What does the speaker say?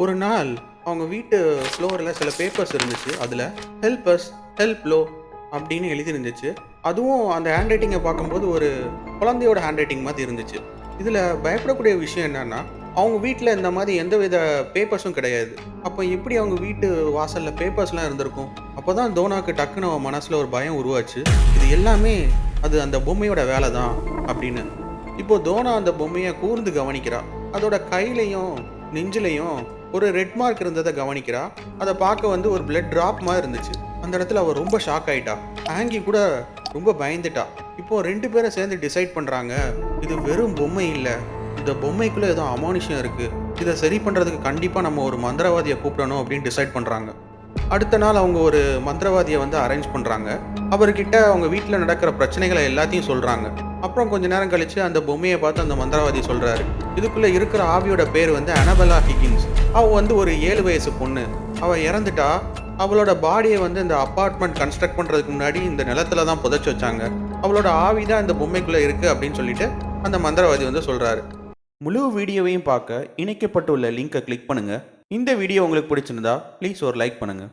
ஒரு நாள் அவங்க வீட்டு ஃப்ளோரில் சில பேப்பர்ஸ் இருந்துச்சு. அதில் ஹெல்ப் அஸ், ஹெல்ப் லோ அப்படின்னு எழுதியிருந்துச்சு. அதுவும் அந்த ஹேண்ட் ரைட்டிங்கை பார்க்கும்போது ஒரு குழந்தையோட ஹேண்ட் ரைட்டிங் மாதிரி இருந்துச்சு. இதில் பயப்படக்கூடிய விஷயம் என்னன்னா, அவங்க வீட்டில் இந்த மாதிரி எந்தவித பேப்பர்ஸும் கிடையாது. அப்போ எப்படி அவங்க வீட்டு வாசலில் பேப்பர்ஸ்லாம் இருந்திருக்கும்? அப்போ தான் தோனாக்கு டக்குன்னு அவன் மனசில் ஒரு பயம் உருவாச்சு. இது எல்லாமே அது அந்த பொம்மையோட வேலை தான் அப்படின்னு. இப்போ தோனா அந்த பொம்மையை கூர்ந்து கவனிக்கிறா. அதோட கையிலையும் நெஞ்சிலையும் ஒரு ரெட் மார்க் இருந்ததை கவனிக்கிறா. அதை பார்க்க ஒரு பிளட் ட்ராப் மாதிரி இருந்துச்சு. அந்த இடத்துல அவள் ரொம்ப ஷாக் ஆயிட்டா. ஆங்கி கூட ரொம்ப பயந்துட்டா. இப்போ 2 பேரும் சேர்ந்து டிசைட் பண்ணுறாங்க, இது வெறும் பொம்மை இல்லை, இந்த பொம்மைக்குள்ளே ஏதோ அமானுஷ்யம் இருக்குது, இதை சரி பண்ணுறதுக்கு கண்டிப்பாக நம்ம ஒரு மந்திரவாதியை கூப்பிடணும் அப்படின்னு டிசைட் பண்ணுறாங்க. அடுத்த நாள் அவங்க ஒரு மந்திரவாதியை அரேஞ்ச் பண்ணுறாங்க. அவர்கிட்ட அவங்க வீட்டில் நடக்கிற பிரச்சனைகளை எல்லாத்தையும் சொல்கிறாங்க. அப்புறம் கொஞ்ச நேரம் கழித்து அந்த பொம்மையை பார்த்து அந்த மந்திரவாதி சொல்கிறாரு, இதுக்குள்ளே இருக்கிற ஆவியோட பேர் அனபெல்லா ஹிகின்ஸ். அவள் ஒரு 7 வயசு பொண்ணு. அவள் இறந்துட்டா. அவளோட பாடியை இந்த அப்பார்ட்மெண்ட் கன்ஸ்ட்ரக்ட் பண்ணுறதுக்கு முன்னாடி இந்த நிலத்துல தான் புதைச்சி வச்சாங்க. அவளோட ஆவி தான் இந்த பொம்மைக்குள்ளே இருக்குது அப்படின்னு சொல்லிட்டு அந்த மந்திரவாதி சொல்கிறாரு. முழு வீடியோவையும் பார்க்க இணைக்கப்பட்டுள்ள லிங்கை கிளிக் பண்ணுங்கள். இந்த வீடியோ உங்களுக்கு பிடிச்சிருந்தா ப்ளீஸ் ஒரு லைக் பண்ணுங்கள்.